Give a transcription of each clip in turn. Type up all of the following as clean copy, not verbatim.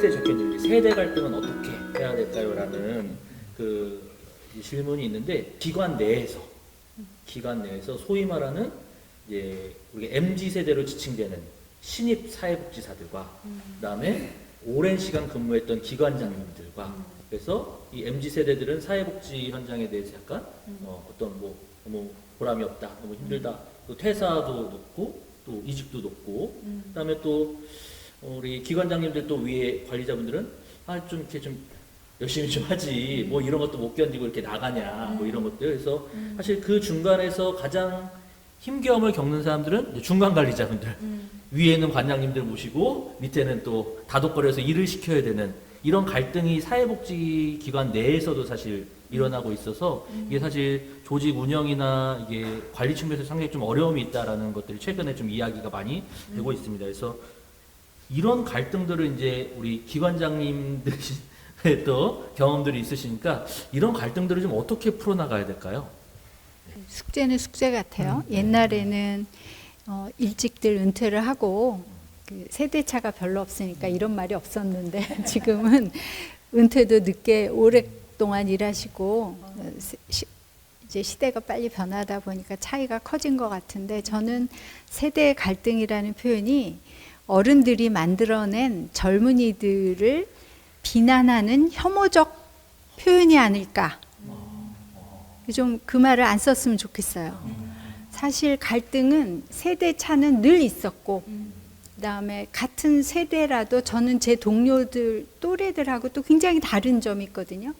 포스트에 적혀있는 세대 갈등은 어떻게 해야 될까요?라는 그 질문이 있는데 기관 내에서 소위 말하는 이제 우리가 MZ 세대로 지칭되는 신입 사회복지사들과 그다음에 오랜 시간 근무했던 기관장님들과 그래서 이 MZ 세대들은 사회복지 현장에 대해서 약간 어떤 뭐 너무 보람이 없다, 너무 힘들다, 또 퇴사도 높고 또 이직도 높고 그다음에 또 우리 기관장님들 또 위에 관리자분들은 좀 이렇게 좀 열심히 좀 하지 뭐 이런 것도 못 견디고 이렇게 나가냐 뭐 이런 것들. 그래서 사실 그 중간에서 가장 힘겨움을 겪는 사람들은 이제 중간 관리자분들, 위에는 관장님들 모시고 밑에는 또 다독거려서 일을 시켜야 되는 이런 갈등이 사회복지 기관 내에서도 사실 일어나고 있어서 이게 사실 조직 운영이나 이게 관리 측면에서 상당히 좀 어려움이 있다라는 것들이 최근에 좀 이야기가 많이 되고 있습니다. 그래서 이런 갈등들을 이제 우리 기관장님들이 또 경험들이 있으시니까 이런 갈등들을 좀 어떻게 풀어나가야 될까요? 숙제는 숙제 같아요. 옛날에는 일찍들 은퇴를 하고 그 세대차가 별로 없으니까 이런 말이 없었는데 지금은 은퇴도 늦게 오랫동안 일하시고 이제 시대가 빨리 변하다 보니까 차이가 커진 것 같은데 저는 세대 갈등이라는 표현이 어른들이 만들어낸 젊은이들을 비난하는 혐오적 표현이 아닐까. 좀 그 말을 안 썼으면 좋겠어요. 사실 갈등은 세대 차는 늘 있었고 그다음에 같은 세대라도 저는 제 동료들 또래들하고 또 굉장히 다른 점이 있거든요.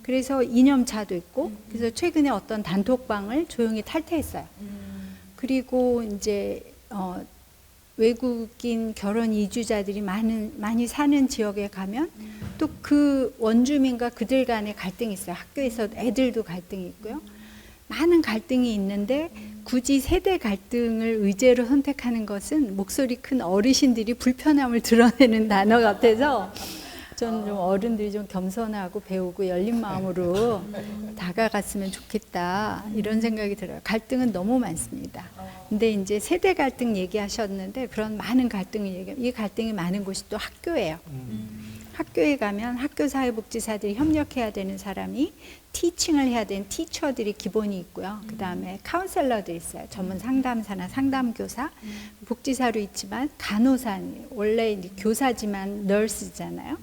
그래서 이념차도 있고 그래서 최근에 어떤 단톡방을 조용히 탈퇴했어요. 그리고 이제 외국인 결혼 이주자들이 많이 사는 지역에 가면 또 그 원주민과 그들 간의 갈등이 있어요. 학교에서 애들도 갈등이 있고요. 많은 갈등이 있는데 굳이 세대 갈등을 의제로 선택하는 것은 목소리 큰 어르신들이 불편함을 드러내는 단어 같아서 저는 좀 어른들이 좀 겸손하고 배우고 열린 마음으로 다가갔으면 좋겠다 이런 생각이 들어요. 갈등은 너무 많습니다. 근데 이제 세대 갈등 얘기하셨는데 그런 많은 갈등을 이 갈등이 많은 곳이 또 학교예요. 학교에 가면 학교 사회복지사들이 협력해야 되는 사람이 티칭을 해야 되는 티처들이 기본이 있고요. 그 다음에 카운셀러들이 있어요. 전문 상담사나 상담교사, 복지사로 있지만 간호사, 원래 이제 교사지만 널스잖아요.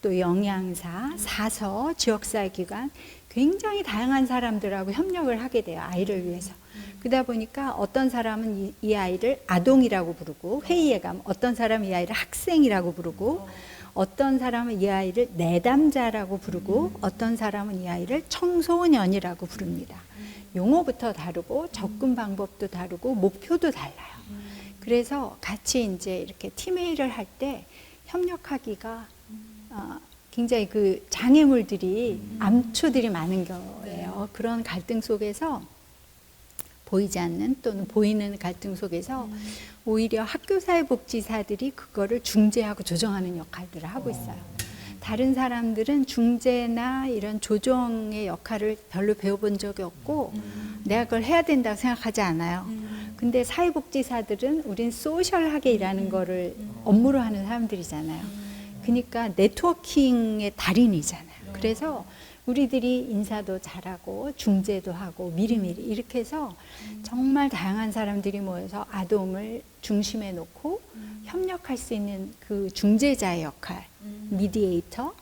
또 영양사, 사서, 지역사회기관, 굉장히 다양한 사람들하고 협력을 하게 돼요. 아이를 위해서. 그러다 보니까 어떤 사람은 이 아이를 아동이라고 부르고 회의에 가면 어떤 사람은 이 아이를 학생이라고 부르고 어떤 사람은 이 아이를 내담자라고 부르고 어떤 사람은 이 아이를 청소년이라고 부릅니다. 용어부터 다르고 접근 방법도 다르고 목표도 달라요. 그래서 같이 이제 이렇게 팀회의를 할 때 협력하기가 굉장히 그 장애물들이 암초들이 많은 거예요. 그런 갈등 속에서 보이지 않는 또는 보이는 갈등 속에서 오히려 학교사회복지사들이 그거를 중재하고 조정하는 역할들을 하고 있어요. 다른 사람들은 중재나 이런 조정의 역할을 별로 배워본 적이 없고 내가 그걸 해야 된다고 생각하지 않아요. 근데 사회복지사들은 우린 소셜하게 일하는 거를 업무로 하는 사람들이잖아요. 그러니까 네트워킹의 달인이잖아요. 그래서 우리들이 인사도 잘하고 중재도 하고 미리미리 이렇게 해서 정말 다양한 사람들이 모여서 아동을 중심에 놓고 협력할 수 있는 그 중재자의 역할, 미디에이터,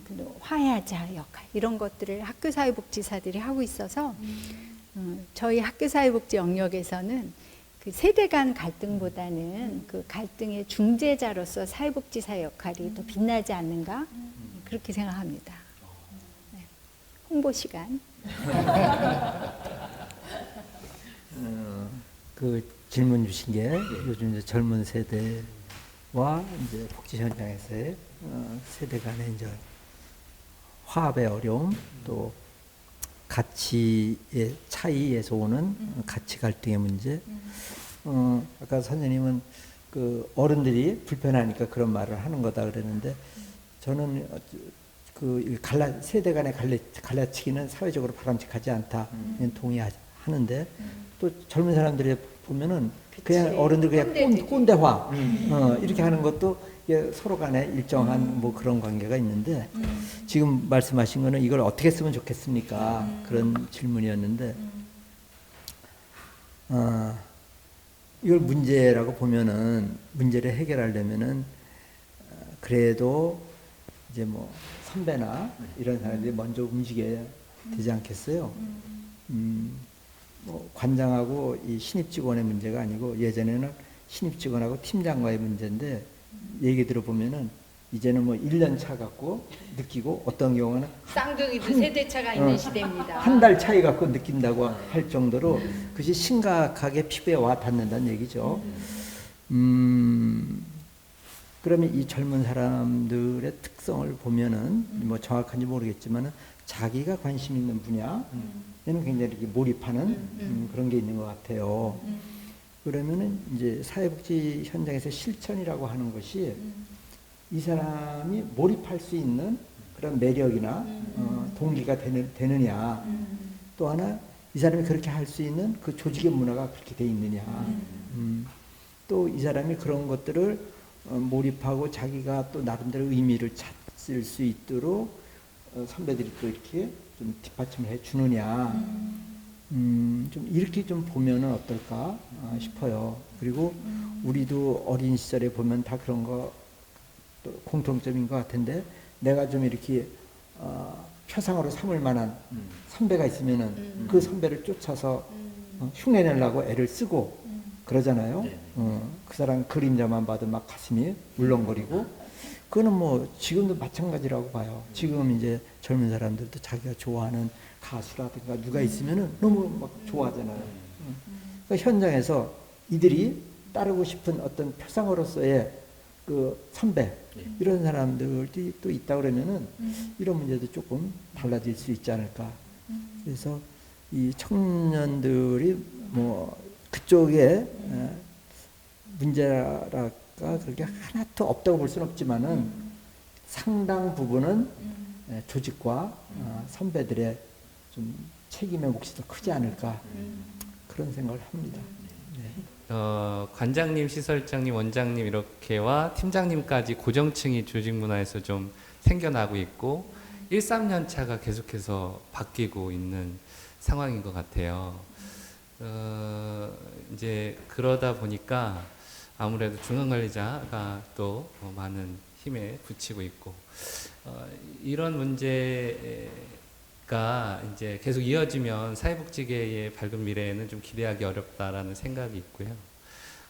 그리고 화해자 역할 이런 것들을 학교사회복지사들이 하고 있어서 저희 학교사회복지 영역에서는 그 세대 간 갈등보다는 그 갈등의 중재자로서 사회복지사 역할이 더 빛나지 않는가 그렇게 생각합니다. 홍보 시간. 그 질문 주신 게 요즘 이제 젊은 세대와 이제 복지 현장에서의 세대 간의 이제 화합의 어려움 또 가치의 차이에서 오는 가치 갈등의 문제. 아까 선생님은 그 어른들이 불편하니까 그런 말을 하는 거다 그랬는데 저는 그 세대 간의 갈라치기는 사회적으로 바람직하지 않다 동의하는데 또 젊은 사람들이 보면은 그냥 어른들 그냥 꼰대화 이렇게 하는 것도 이게 서로 간에 일정한 뭐 그런 관계가 있는데 지금 말씀하신 거는 이걸 어떻게 쓰면 좋겠습니까? 그런 질문이었는데 이걸 문제라고 보면은 문제를 해결하려면은 그래도 이제 뭐 선배나 이런 사람들이 먼저 움직여야 되지 않겠어요? 뭐 관장하고 이 신입 직원의 문제가 아니고 예전에는 신입 직원하고 팀장과의 문제인데 얘기 들어보면은 이제는 뭐 1년 차 갖고 느끼고 어떤 경우는 쌍둥이도 세대차가 있는 시대입니다. 한 달 차이 갖고 느낀다고 할 정도로 그것이 심각하게 피부에 와 닿는다는 얘기죠. 그러면 이 젊은 사람들의 특성을 보면은 뭐 정확한지 모르겠지만은 자기가 관심 있는 분야에는 굉장히 이렇게 몰입하는 그런 게 있는 것 같아요. 그러면은 이제 사회복지 현장에서 실천이라고 하는 것이 이 사람이 몰입할 수 있는 그런 매력이나 동기가 되느냐, 또 하나 이 사람이 그렇게 할 수 있는 그 조직의 문화가 그렇게 돼 있느냐, 또 이 사람이 그런 것들을 몰입하고 자기가 또 나름대로 의미를 찾을 수 있도록 선배들이 또 이렇게 좀 뒷받침을 해 주느냐, 좀 이렇게 좀 보면은 어떨까 싶어요. 그리고 우리도 어린 시절에 보면 다 그런 거 또 공통점인 것 같은데 내가 좀 이렇게 표상으로 삼을 만한 선배가 있으면은 그 선배를 쫓아서 흉내내려고 애를 쓰고 그러잖아요. 네. 그 사람 그림자만 봐도 막 가슴이 울렁거리고 그거는 뭐 지금도 마찬가지라고 봐요. 지금 이제 젊은 사람들도 자기가 좋아하는 가수라든가 누가 있으면은 너무 막 좋아하잖아요. 그러니까 현장에서 이들이 따르고 싶은 어떤 표상으로서의 그 선배 이런 사람들이 또 있다 그러면은 이런 문제도 조금 달라질 수 있지 않을까. 그래서 이 청년들이 뭐 그쪽에 문제랄까 그렇게 하나도 없다고 볼 수는 없지만은 상당 부분은 조직과 선배들의 좀 책임의 몫이 더 크지 않을까 그런 생각을 합니다. 네. 관장님, 시설장님, 원장님 이렇게와 팀장님까지 고정층이 조직 문화에서 좀 생겨나고 있고 1, 3년 차가 계속해서 바뀌고 있는 상황인 것 같아요. 이제 그러다 보니까 아무래도 중앙관리자가 또 많은 힘에 붙이고 있고 이런 문제가 이제 계속 이어지면 사회복지계의 밝은 미래에는 좀 기대하기 어렵다라는 생각이 있고요.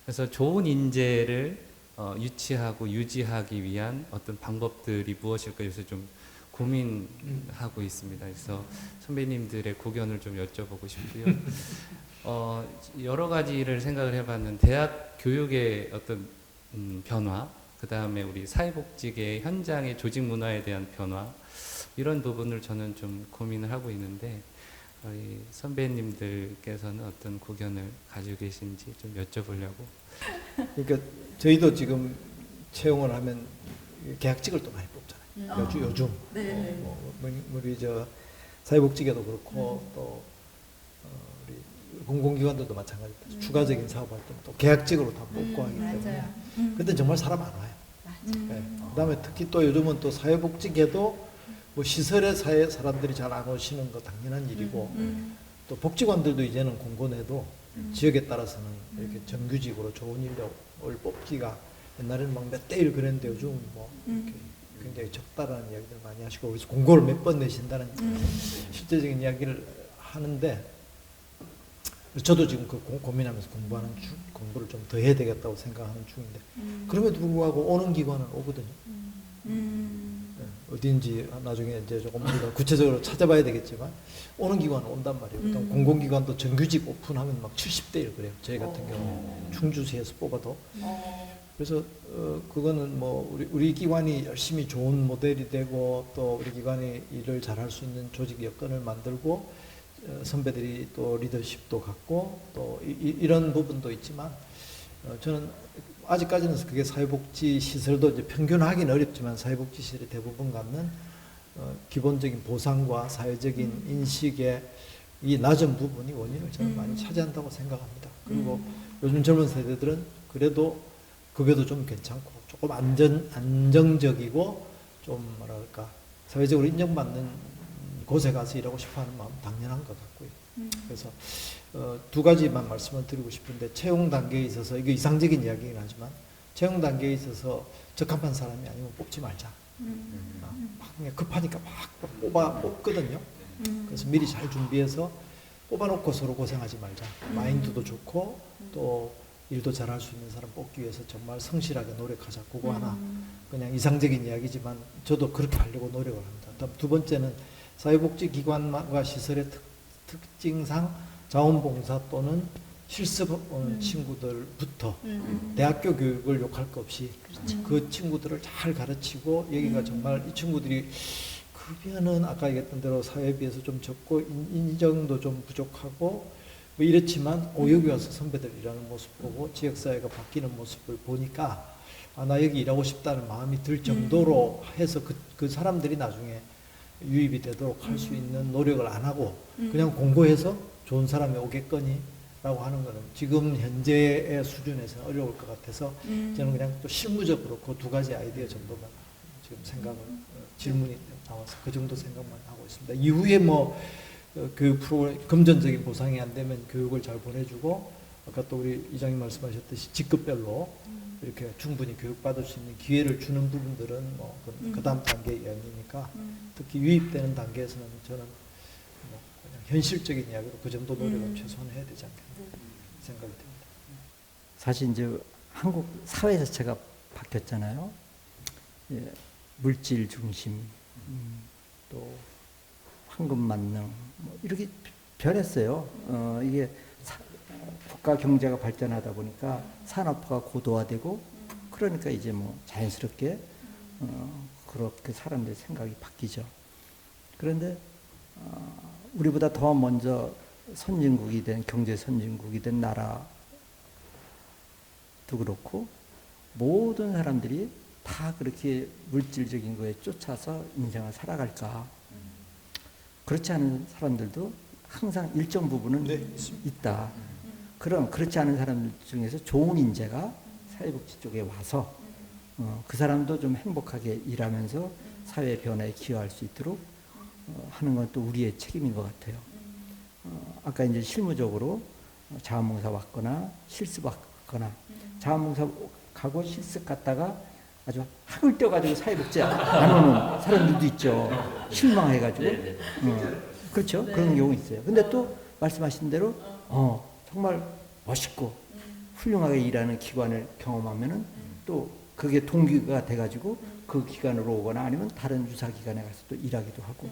그래서 좋은 인재를 유치하고 유지하기 위한 어떤 방법들이 무엇일까 요새 좀 고민하고 있습니다. 그래서 선배님들의 고견을 좀 여쭤보고 싶고요. 여러 가지를 생각을 해봤는데 대학 교육의 어떤 변화, 그 다음에 우리 사회복지계 현장의 조직 문화에 대한 변화 이런 부분을 저는 좀 고민을 하고 있는데 우리 선배님들께서는 어떤 고견을 가지고 계신지 좀 여쭤보려고. 그러니까 저희도 지금 채용을 하면 계약직을 또 많이 뽑잖아요. 요즘 우리 저 사회복지계도 그렇고 또 우리 공공기관들도 마찬가지입니다. 추가적인 사업할 때 또 계약직으로 다 뽑고 하기 때문에 그때 정말 사람 안 와요. 네. 그다음에 특히 또 요즘은 또 사회복지계도 뭐 시설의 사회 사람들이 잘 안 오시는 거 당연한 일이고 또 복지관들도 이제는 공고내도 지역에 따라서는 이렇게 정규직으로 좋은 인력을 뽑기가 옛날에는 막 몇 대 1 그랬는데 요즘 뭐 이렇게 굉장히 적다라는 이야기들 많이 하시고 그래서 공고를 몇 번 내신다는 실제적인 이야기를 하는데 저도 지금 그 고민하면서 공부를 좀 더 해야 되겠다고 생각하는 중인데 그럼에도 불구하고 오는 기관은 오거든요. 어딘지 나중에 이제 조금 우리가 구체적으로 찾아봐야 되겠지만 오는 기관은 온단 말이에요. 공공기관도 정규직 오픈하면 막 70대 1 그래요. 저희 같은 경우 충주시에서 뽑아도. 그래서 그거는 뭐 우리 기관이 열심히 좋은 모델이 되고 또 우리 기관이 일을 잘할 수 있는 조직 여건을 만들고 선배들이 또 리더십도 갖고 또 이런 부분도 있지만 저는 아직까지는 그게 사회복지 시설도 이제 평균하기는 어렵지만 사회복지 시설이 대부분 갖는 기본적인 보상과 사회적인 인식의 이 낮은 부분이 원인을 저는 많이 차지한다고 생각합니다. 그리고 요즘 젊은 세대들은 그래도 급여도 좀 괜찮고 조금 안정적이고 좀 뭐랄까 사회적으로 인정받는 곳에 가서 일하고 싶어하는 마음 당연한 것 같고요. 그래서 두 가지만 말씀을 드리고 싶은데 채용 단계에 있어서 이게 이상적인 이야기긴 하지만 채용 단계에 있어서 적합한 사람이 아니면 뽑지 말자. 막 그냥 급하니까 막 뽑거든요. 그래서 미리 잘 준비해서 뽑아놓고 서로 고생하지 말자. 마인드도 좋고 또 일도 잘할 수 있는 사람 뽑기 위해서 정말 성실하게 노력하자. 그거 하나 그냥 이상적인 이야기지만 저도 그렇게 하려고 노력을 합니다. 다음 두 번째는 사회복지기관과 시설의 특징상 자원봉사 또는 실습 오는 친구들부터 대학교 교육을 욕할 것 없이 그 친구들을 잘 가르치고 여기가 정말 이 친구들이 급여는 아까 얘기했던 대로 사회에 비해서 좀 적고 인정도 좀 부족하고 뭐 이렇지만 여기 와서 선배들 일하는 모습 보고 지역사회가 바뀌는 모습을 보니까 나 여기 일하고 싶다는 마음이 들 정도로 해서 그 사람들이 나중에 유입이 되도록 할 수 있는 노력을 안 하고 그냥 공고해서 좋은 사람이 오겠거니 라고 하는 거는 지금 현재의 수준에서는 어려울 것 같아서 저는 그냥 또 실무적으로 그 두 가지 아이디어 정도만 지금 생각을 질문이 나와서 그 정도 생각만 하고 있습니다. 이후에 뭐 교육 프로그램 금전적인 보상이 안 되면 교육을 잘 보내주고 아까 또 우리 이장님 말씀하셨듯이 직급별로 이렇게 충분히 교육받을 수 있는 기회를 주는 부분들은 뭐 그 다음 단계 이야기니까 특히 유입되는 단계에서는 저는 뭐 그냥 현실적인 이야기로 그 정도 노력은 최소한 해야 되지 않겠나 생각이 듭니다. 사실 이제 한국 사회 자체가 바뀌었잖아요. 예, 물질 중심, 또 황금 만능 뭐 이렇게 변했어요. 이게 국가 경제가 발전하다 보니까 산업화가 고도화되고 그러니까 이제 뭐 자연스럽게 그렇게 사람들의 생각이 바뀌죠. 그런데 우리보다 더 먼저 선진국이 된 경제 선진국이 된 나라도 그렇고 모든 사람들이 다 그렇게 물질적인 거에 쫓아서 인생을 살아갈까? 그렇지 않은 사람들도 항상 일정 부분은 있다. 그럼 그렇지 않은 사람들 중에서 좋은 인재가 사회복지 쪽에 와서 그 사람도 좀 행복하게 일하면서 사회 변화에 기여할 수 있도록 하는 건 또 우리의 책임인 것 같아요. 아까 이제 실무적으로 자원봉사 왔거나 실습 왔거나 자원봉사 가고 실습 갔다가 아주 학을 떼어가지고 사회복지 안 오는 사람들도 있죠. 실망해가지고. 그렇죠. 그런 경우 있어요. 근데 또 말씀하신 대로 정말 멋있고 훌륭하게 일하는 기관을 경험하면은 또 그게 동기가 돼가지고 그 기관으로 오거나 아니면 다른 유사 기관에 가서 또 일하기도 하고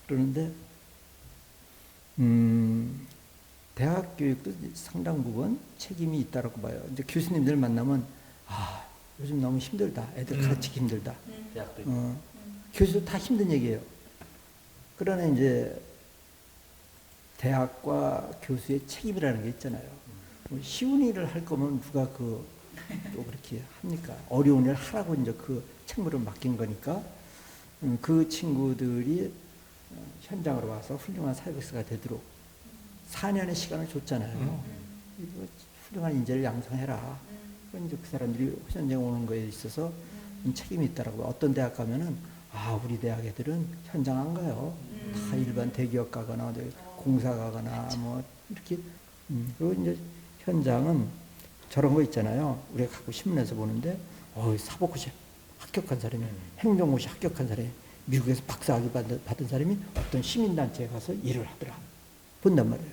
그러는데 대학 교육도 상당 부분 책임이 있다고 봐요. 이제 교수님들 만나면 요즘 너무 힘들다. 애들 가르치기 힘들다. 대학도 교수도 다 힘든 얘기예요. 그러나 이제 대학과 교수의 책임이라는 게 있잖아요. 쉬운 일을 할 거면 누가 또 그렇게 합니까? 어려운 일을 하라고 이제 그 책무를 맡긴 거니까 그 친구들이 현장으로 와서 훌륭한 사회복지가 되도록 4년의 시간을 줬잖아요. 이거 훌륭한 인재를 양성해라. 이제 그 사람들이 현장에 오는 거에 있어서 책임이 있다라고. 어떤 대학 가면은 우리 대학 애들은 현장 안 가요. 다 일반 대기업 가거나 공사 가거나 뭐 이렇게. 그리고 이제 현장은 저런 거 있잖아요. 우리가 가고 신문에서 보는데 사법고시 합격한 사람이 행정고시 합격한 사람이 미국에서 박사학위 받은 사람이 어떤 시민단체에 가서 일을 하더라. 본단 말이에요.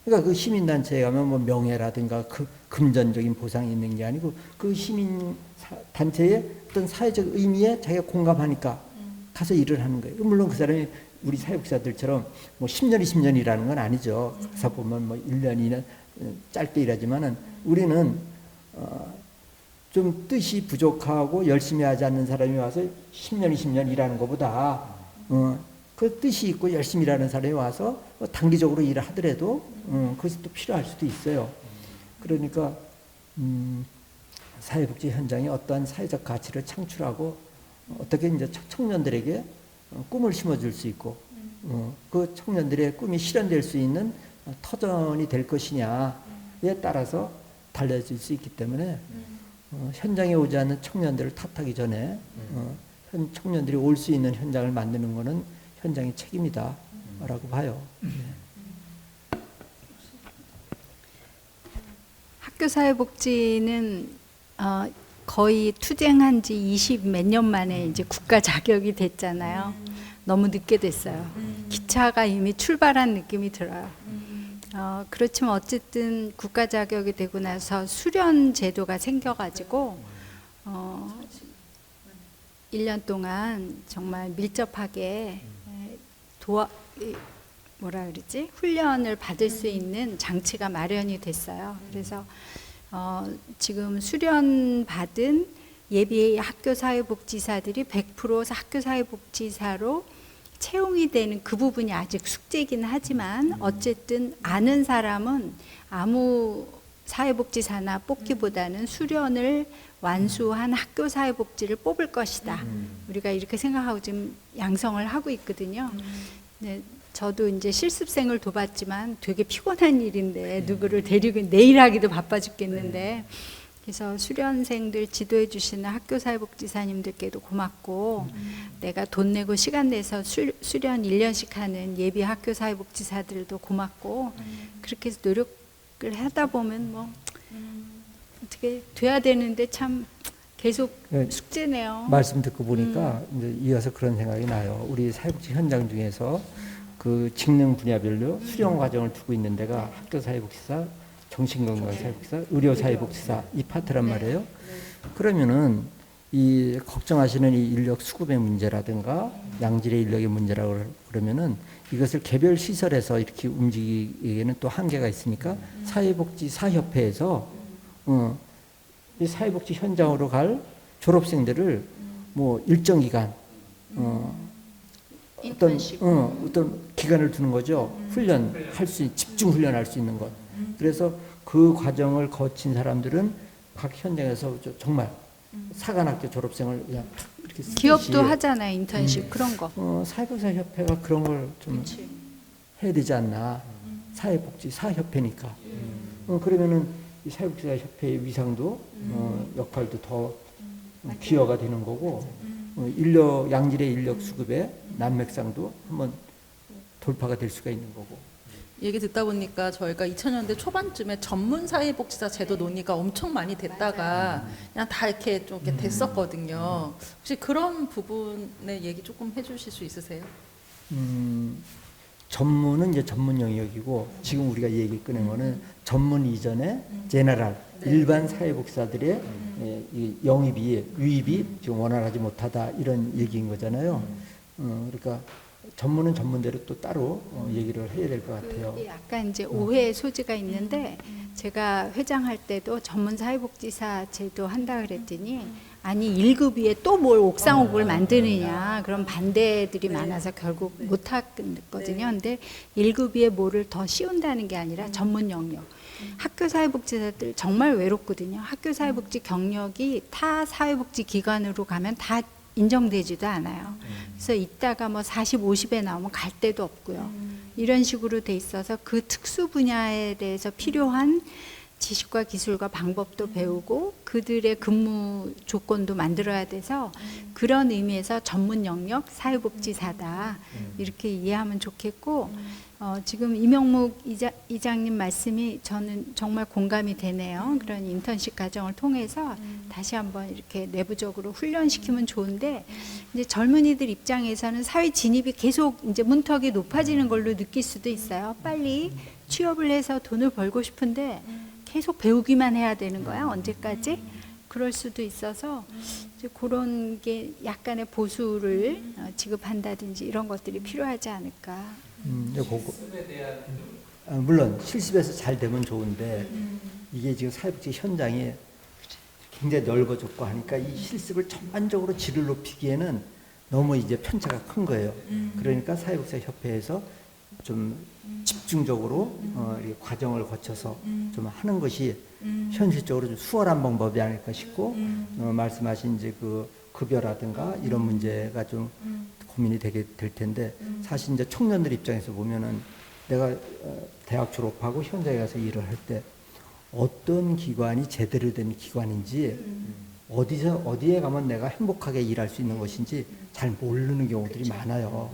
그러니까 그 시민단체에 가면 뭐 명예라든가 그 금전적인 보상이 있는 게 아니고 그 시민단체의 어떤 사회적 의미에 자기가 공감하니까 가서 일을 하는 거예요. 물론 그 사람이 우리 사회복지사들처럼 뭐 10년, 20년 일하는 건 아니죠. 가서 보면 뭐 1년, 2년 짧게 일하지만은 우리는 좀 뜻이 부족하고 열심히 하지 않는 사람이 와서 10년, 20년 일하는 것보다 그 뜻이 있고 열심히 일하는 사람이 와서 단기적으로 일을 하더라도 그것이 또 필요할 수도 있어요. 그러니까 사회복지 현장에 어떠한 사회적 가치를 창출하고 어떻게 이제 청년들에게 꿈을 심어줄 수 있고 그 청년들의 꿈이 실현될 수 있는 터전이 될 것이냐에 따라서 달라질 수 있기 때문에 현장에 오지 않는 청년들을 탓하기 전에 청년들이 올 수 있는 현장을 만드는 것은 현장의 책임이다라고 봐요. 학교사회복지는 거의 투쟁한 지 20 몇 년 만에 이제 국가 자격이 됐잖아요. 너무 늦게 됐어요. 기차가 이미 출발한 느낌이 들어요. 그렇지만 어쨌든 국가 자격이 되고 나서 수련 제도가 생겨가지고 1년 동안 정말 밀접하게 뭐라 그러지? 훈련을 받을 수 있는 장치가 마련이 됐어요. 그래서 지금 수련 받은 예비 학교사회복지사들이 100% 학교사회복지사로 채용이 되는 그 부분이 아직 숙제이긴 하지만 어쨌든 아는 사람은 아무 사회복지사나 뽑기보다는 수련을 완수한 학교사회복지를 뽑을 것이다. 우리가 이렇게 생각하고 지금 양성을 하고 있거든요. 네, 저도 이제 실습생을 돕았지만 되게 피곤한 일인데 누구를 데리고 내일 하기도 바빠 죽겠는데 그래서 수련생들 지도해 주시는 학교사회복지사님들께도 고맙고 내가 돈 내고 시간 내서 수련 1년씩 하는 예비 학교사회복지사들도 고맙고 그렇게 해서 노력을 하다 보면 뭐 어떻게 돼야 되는데 참 계속 네, 숙제네요. 말씀 듣고 보니까 이제 이어서 그런 생각이 나요. 우리 사회복지 현장 중에서 그 직능 분야별로 수련 과정을 두고 있는 데가 학교사회복지사, 정신건강사회복지사, 의료사회복지사 이 파트란 말이에요. 그러면은 이 걱정하시는 이 인력 수급의 문제라든가 양질의 인력의 문제라고 그러면은 이것을 개별 시설에서 이렇게 움직이기에는 또 한계가 있으니까 사회복지사협회에서 이 사회복지 현장으로 갈 졸업생들을 뭐 일정 기간 어떤 기간을 두는 거죠. 훈련할 수 집중 훈련할 수 있는 것. 그래서 그 과정을 거친 사람들은 각 현장에서 정말 사관학교 졸업생을 그냥 탁 이렇게 쓰듯이 기업도 하잖아요. 인턴십 그런 거. 사회복지사 협회가 그런 걸 좀 해야 되지 않나. 사회복지 사협회니까. 그러면은 이 사회복지사 협회의 위상도 역할도 더 기여가 되는 거고 인력 양질의 인력 수급의 난맥상도 한번 돌파가 될 수가 있는 거고. 얘기 듣다 보니까 저희가 2000년대 초반쯤에 전문 사회복지사 제도 논의가 엄청 많이 됐다가 그냥 다 이렇게 좀 이렇게 됐었거든요. 혹시 그런 부분의 얘기 조금 해주실 수 있으세요? 전문은 이제 전문 영역이고 지금 우리가 얘기 꺼낸 거는 전문 이전에 제너럴 일반 사회복지사들의 이 영입이 유입이 지금 원활하지 못하다 이런 얘기인 거잖아요. 그러니까 전문은 전문대로 또 따로 얘기를 해야 될 것 같아요. 약간 이제 오해의 소지가 있는데 제가 회장할 때도 전문 사회복지사 제도 한다 그랬더니 아니 1급 위에 또 뭘 옥상옥을 만드느냐 그런 반대들이 많아서 결국 못 하거든요. 근데 1급 위에 뭐를 더 씌운다는 게 아니라 전문 영역. 학교 사회복지사들 정말 외롭거든요. 학교 사회복지 경력이 타 사회복지 기관으로 가면 다 인정되지도 않아요. 그래서 이따가 뭐 40, 50에 나오면 갈 데도 없고요. 이런 식으로 돼 있어서 그 특수 분야에 대해서 필요한 지식과 기술과 방법도 배우고 그들의 근무 조건도 만들어야 돼서 그런 의미에서 전문 영역 사회복지사다 이렇게 이해하면 좋겠고 지금 이명묵 이장님 말씀이 저는 정말 공감이 되네요. 그런 인턴십 과정을 통해서 다시 한번 이렇게 내부적으로 훈련시키면 좋은데 이제 젊은이들 입장에서는 사회 진입이 계속 이제 문턱이 높아지는 걸로 느낄 수도 있어요. 빨리 취업을 해서 돈을 벌고 싶은데 계속 배우기만 해야 되는 거야 언제까지? 그럴 수도 있어서 이제 그런 게 약간의 보수를 지급한다든지 이런 것들이 필요하지 않을까. 물론 실습에서 잘 되면 좋은데 이게 지금 사회복지 현장이 굉장히 넓어졌고 하니까 이 실습을 전반적으로 질을 높이기에는 너무 이제 편차가 큰 거예요. 그러니까 사회복지 협회에서 좀 집중적으로 이 과정을 거쳐서 좀 하는 것이 현실적으로 좀 수월한 방법이 아닐까 싶고 말씀하신 이제 그 급여라든가 이런 문제가 좀 고민이 되게 될 텐데 사실 이제 청년들 입장에서 보면은 내가 대학 졸업하고 현장에 가서 일을 할 때 어떤 기관이 제대로 된 기관인지 어디에 가면 내가 행복하게 일할 수 있는 것인지 잘 모르는 경우들이 많아요.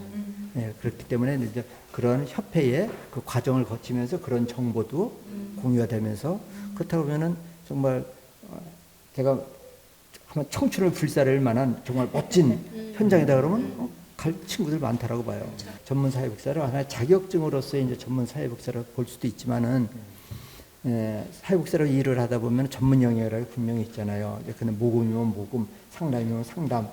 예, 그렇기 때문에 이제 그런 협회의 그 과정을 거치면서 그런 정보도 공유가 되면서 그렇다 보면은 정말 제가 한번 청춘을 불살릴 만한 정말 멋진 현장이다 그러면 갈 친구들 많다라고 봐요. 전문 사회복지사를 하나의 자격증으로서의 이제 전문 사회복지사를 볼 수도 있지만은 사회복지사로 일을 하다 보면 전문 영역이라고 분명히 있잖아요. 근데 모금이면 모금, 상담이면 상담,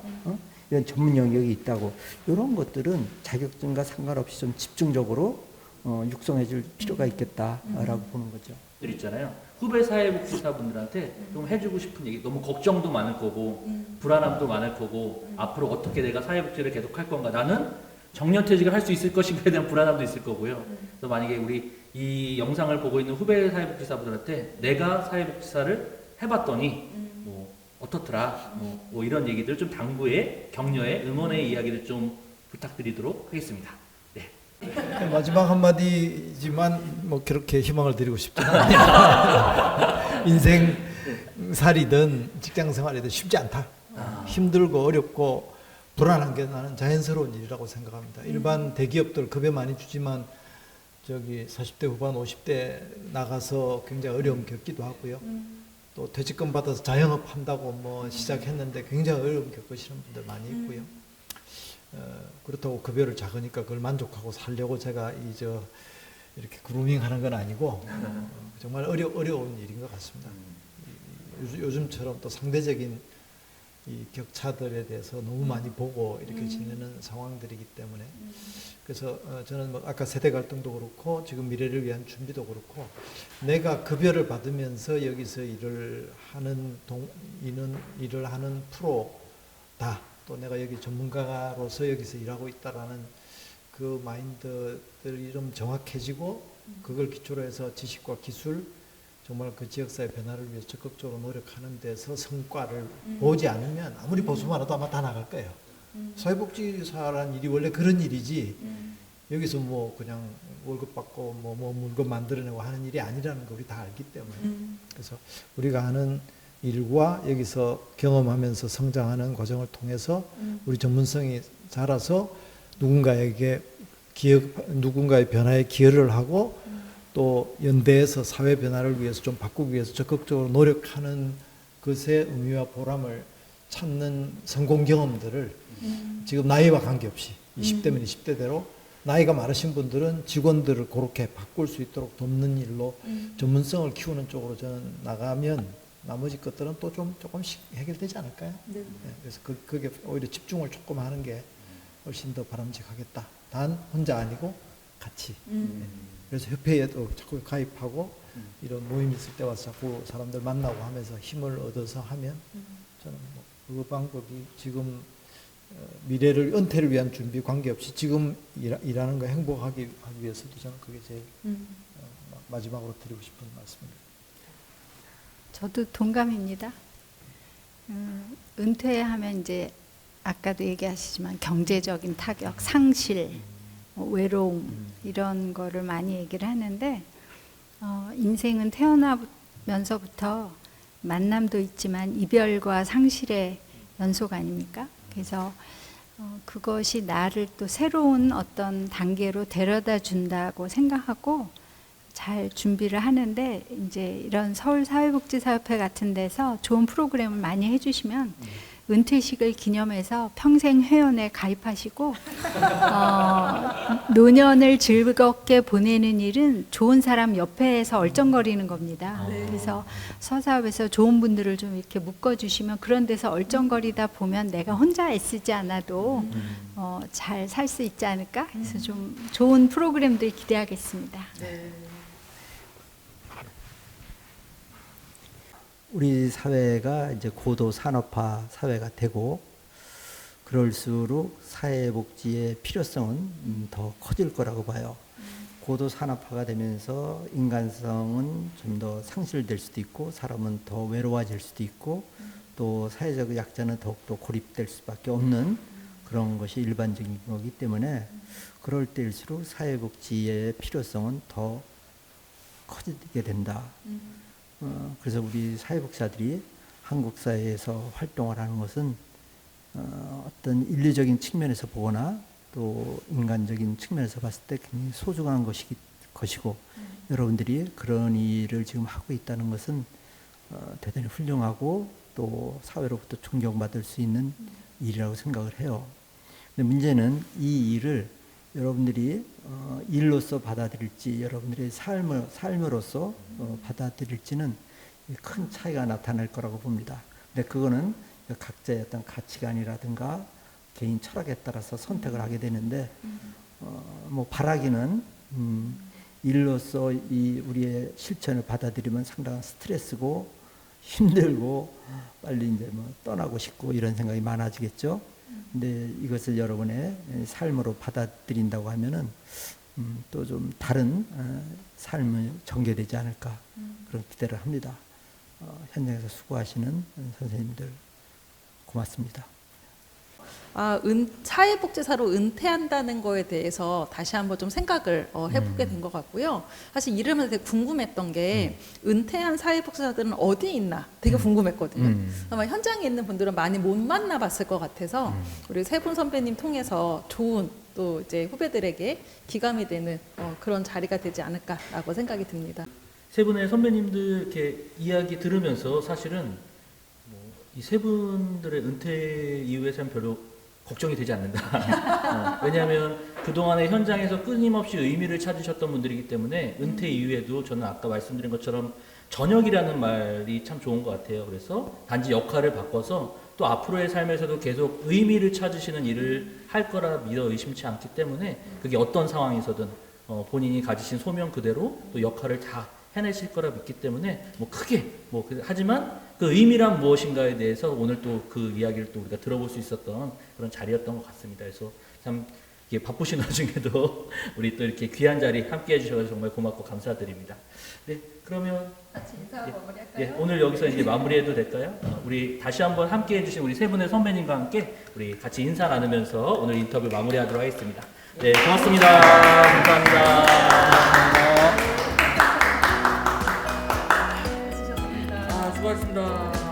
이런 전문 영역이 있다고. 이런 것들은 자격증과 상관없이 좀 집중적으로 육성해줄 필요가 있겠다라고 보는 거죠. 들 있잖아요. 후배 사회복지사분들한테 좀 해주고 싶은 얘기, 너무 걱정도 많을 거고 불안함도 많을 거고 앞으로 어떻게 내가 사회복지를 계속 할 건가, 나는 정년퇴직을 할 수 있을 것인가에 대한 불안함도 있을 거고요. 그래서 만약에 우리 이 영상을 보고 있는 후배 사회복지사분들한테 내가 사회복지사를 해봤더니 뭐 어떻더라, 뭐 이런 얘기들 좀 당부의 격려의 응원의 이야기를 좀 부탁드리도록 하겠습니다. 네. 마지막 한마디지만 뭐 그렇게 희망을 드리고 싶지는 않아요. 인생 살이든 직장 생활이든 쉽지 않다. 힘들고 어렵고 불안한 게 나는 자연스러운 일이라고 생각합니다. 일반 대기업들 급여 많이 주지만 저기 40대 후반 50대 나가서 굉장히 어려움 겪기도 하고요. 또 퇴직금 받아서 자영업 한다고 뭐 시작했는데 굉장히 어려움 겪으시는 분들 많이 있고요. 그렇다고 급여를 작으니까 그걸 만족하고 살려고 제가 이렇게 그루밍하는 건 아니고 정말 어려운 일인 것 같습니다. 요즘처럼 또 상대적인 이 격차들에 대해서 너무 많이 보고 이렇게 지내는 상황들이기 때문에 그래서 저는 뭐 아까 세대 갈등도 그렇고 지금 미래를 위한 준비도 그렇고 내가 급여를 받으면서 여기서 일을 하는 일을 하는 프로다. 또 내가 여기 전문가로서 여기서 일하고 있다라는 그 마인드들이 좀 정확해지고 그걸 기초로 해서 지식과 기술 정말 그 지역사회 변화를 위해서 적극적으로 노력하는 데서 성과를 보지 않으면 아무리 보수만 해도 아마 다 나갈 거예요. 사회복지사란 일이 원래 그런 일이지 여기서 뭐 그냥 월급 받고 뭐 물건 만들어내고 하는 일이 아니라는 거 우리 다 알기 때문에 그래서 우리가 하는 일과 여기서 경험하면서 성장하는 과정을 통해서 우리 전문성이 자라서 누군가의 변화에 기여를 하고 또 연대해서 사회 변화를 위해서 좀 바꾸기 위해서 적극적으로 노력하는 것의 의미와 보람을 찾는 성공 경험들을 지금 나이와 관계없이 20대면 20대대로 나이가 많으신 분들은 직원들을 그렇게 바꿀 수 있도록 돕는 일로 전문성을 키우는 쪽으로 저는 나가면 나머지 것들은 또 조금씩 해결되지 않을까요? 네. 그래서 그게 오히려 집중을 조금 하는 게 훨씬 더 바람직하겠다. 단 혼자 아니고 같이. 네. 그래서 협회에도 자꾸 가입하고 이런 모임 있을 때 와서 자꾸 사람들 만나고 하면서 힘을 얻어서 하면 저는 뭐 그 방법이 지금 미래를 은퇴를 위한 준비 관계없이 지금 일하는 거 행복하기 위해서도 저는 그게 제일 마지막으로 드리고 싶은 말씀입니다. 저도 동감입니다. 은퇴하면 이제 아까도 얘기하시지만 경제적인 타격, 상실, 외로움 이런 거를 많이 얘기를 하는데 인생은 태어나면서부터 만남도 있지만 이별과 상실의 연속 아닙니까? 그래서 그것이 나를 또 새로운 어떤 단계로 데려다 준다고 생각하고 잘 준비를 하는데 이제 이런 서울사회복지사협회 같은 데서 좋은 프로그램을 많이 해주시면 은퇴식을 기념해서 평생 회원에 가입하시고 노년을 즐겁게 보내는 일은 좋은 사람 옆에서 얼쩡거리는 겁니다. 그래서 서사업에서 좋은 분들을 좀 이렇게 묶어주시면 그런 데서 얼쩡거리다 보면 내가 혼자 애쓰지 않아도 잘 살 수 있지 않을까? 그래서 좀 좋은 프로그램들 기대하겠습니다. 네. 우리 사회가 이제 고도 산업화 사회가 되고 그럴수록 사회복지의 필요성은 더 커질 거라고 봐요. 고도 산업화가 되면서 인간성은 좀 더 상실될 수도 있고 사람은 더 외로워질 수도 있고 또 사회적 약자는 더욱더 고립될 수밖에 없는 그런 것이 일반적인 거기 때문에 그럴 때일수록 사회복지의 필요성은 더 커지게 된다. 그래서 우리 사회복지사들이 한국 사회에서 활동을 하는 것은 어떤 인류적인 측면에서 보거나 또 인간적인 측면에서 봤을 때 굉장히 소중한 것이고 여러분들이 그런 일을 지금 하고 있다는 것은 대단히 훌륭하고 또 사회로부터 존경받을 수 있는 일이라고 생각을 해요. 근데 문제는 이 일을 여러분들이 일로서 받아들일지 여러분들의 삶으로서 받아들일지는 큰 차이가 나타날 거라고 봅니다. 근데 그거는 각자의 어떤 가치관이라든가 개인 철학에 따라서 선택을 하게 되는데 뭐 바라기는 일로서 이 우리의 실천을 받아들이면 상당한 스트레스고 힘들고 빨리 이제 뭐 떠나고 싶고 이런 생각이 많아지겠죠. 근데 이것을 여러분의 삶으로 받아들인다고 하면은 또 좀 다른 삶을 전개되지 않을까 그런 기대를 합니다. 현장에서 수고하시는 선생님들 고맙습니다. 사회복지사로 은퇴한다는 거에 대해서 다시 한번 좀 생각을 해보게 된 것 같고요. 사실 이러면서 되게 궁금했던 게 은퇴한 사회복지사들은 어디 있나 되게 궁금했거든요. 아마 현장에 있는 분들은 많이 못 만나봤을 것 같아서 우리 세 분 선배님 통해서 좋은 또 이제 후배들에게 기감이 되는 그런 자리가 되지 않을까라고 생각이 듭니다. 세 분의 선배님들 이렇게 이야기 들으면서 사실은 이 세 분들의 은퇴 이후에서는 별로 걱정이 되지 않는다. 왜냐하면 그동안의 현장에서 끊임없이 의미를 찾으셨던 분들이기 때문에 은퇴 이후에도 저는 아까 말씀드린 것처럼 전역이라는 말이 참 좋은 것 같아요. 그래서 단지 역할을 바꿔서 또 앞으로의 삶에서도 계속 의미를 찾으시는 일을 할 거라 믿어 의심치 않기 때문에 그게 어떤 상황에서든 본인이 가지신 소명 그대로 또 역할을 다 해내실 거라 믿기 때문에 뭐 크게 하지만 그 의미란 무엇인가에 대해서 오늘 또 그 이야기를 또 우리가 들어볼 수 있었던 그런 자리였던 것 같습니다. 그래서 참 이게 바쁘신 와중에도 우리 또 이렇게 귀한 자리 함께 해주셔서 정말 고맙고 감사드립니다. 네, 그러면 같이 인사하고 마무리할까요? 예, 오늘 여기서 이제 마무리해도 될까요? 우리 다시 한번 함께 해주신 우리 세 분의 선배님과 함께 우리 같이 인사 나누면서 오늘 인터뷰 마무리하도록 하겠습니다. 네, 고맙습니다. 감사합니다. 수고하셨습니다.